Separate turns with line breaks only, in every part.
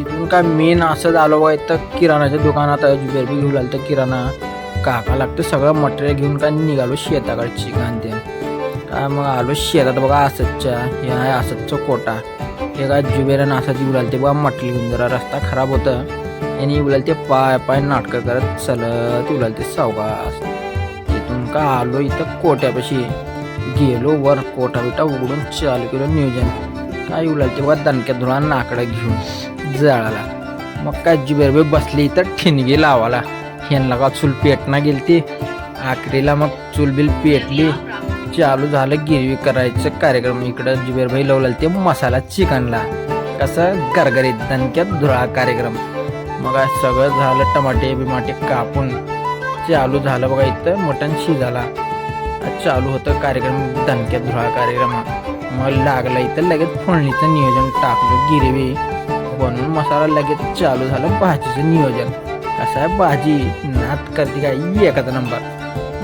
तिथून काय मेन असं आलो बघा इथं किराणाच्या दुकानात जुबेर बी घेऊन आलं तर किराणा काका लागतं सगळं मटेरियल घेऊन काय निघालो शेताकडे चिकन ते काय मग आलो शेतात बघा असतच्या हे आहे असतचं कोटा हे काय जुबेरानं असं घेऊन आलं ते बघा मटेरियल घेऊन जरा रस्ता खराब होतं आणि उलाल ते पाय पाय नाटकं करत चलत उलाल ते सावकाश तिथून का आलो इथं कोट्यापाशी गेलो वर कोटा बिटा उघडून चालू केलं नियोजन काय उलाल ते बघा दणक्यात धुळा नाकडं घेऊन जळाला मग काय जुबेर बसली इथं ठिणगी लावाला ह्यांना का चूल पेटना गेली ती आखरीला मग चूल बिल पेटली चालू झालं गिरवी करायचं कार्यक्रम इकडं जुबेर भाई लावला ते मसाला चिकनला कसं गरगरीत दणक्यात धुळा कार्यक्रम मग सगळं झालं टमाटे बिमाटे कापून चालू झालं बघा इथं मटण शिजाला चालू होतं कार्यक्रम दणक्यात धुळा कार्यक्रम मग लागला इथं लगेच फोडणीचं नियोजन टाकलं गिरवी बनवून मसाला लगेच चालू झालं भाजीचं नियोजन कसं आहे भाजी नात करते काय एखादा नंबर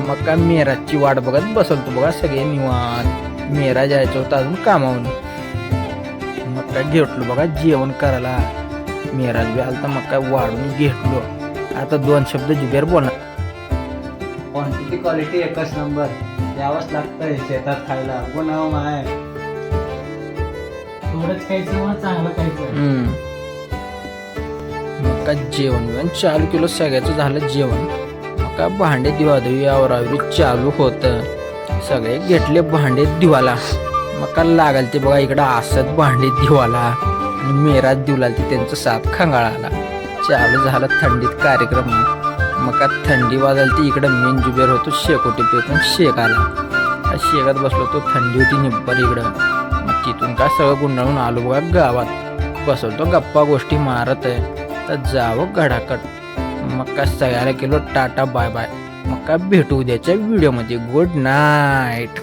मग काय मेराजची वाट बघत बसवतो बघा सगळे निवांत मेरा जायचं होतं अजून कामावून मग काय घेतलो बघा जेवण करायला मेराज बी आलं तर मग काय वाढून घेतलो आता 2 शब्द जुबेर बोलणार
क्वांटिटी क्वालिटी एकच नंबर यावंच लागतंय शेतात खायला नाव आहे थोडंच खायचं मग चांगलं खायचं
मग काय जेवण चालू केलं सगळ्याचं झालं जेवण मग काय भांडे दिवादवी आवरावी चालू होतं सगळे घेतले भांडे दिवाला मग काय लागल ते बघा इकडं असत भांडे दिवाला आणि मेराज दिवला ते त्यांचं साथ खंगाळाला चालू झालं थंडीत कार्यक्रम मग काय थंडी वाजली इकडं मेन जुबेर होतो शेकोटी पेटून शेकाला शेकत बसलो तो थंडी होती निब्बर इकडं मग तिथून काय सगळं गुंडाळून आलो बघा गावात बसवतो गप्पा गोष्टी मारत आहे तर जावं गडाकट मग काय सगळ्याला केलो टाटा बाय बाय मग काय भेटू उद्याच्या व्हिडिओमध्ये गुड नाईट.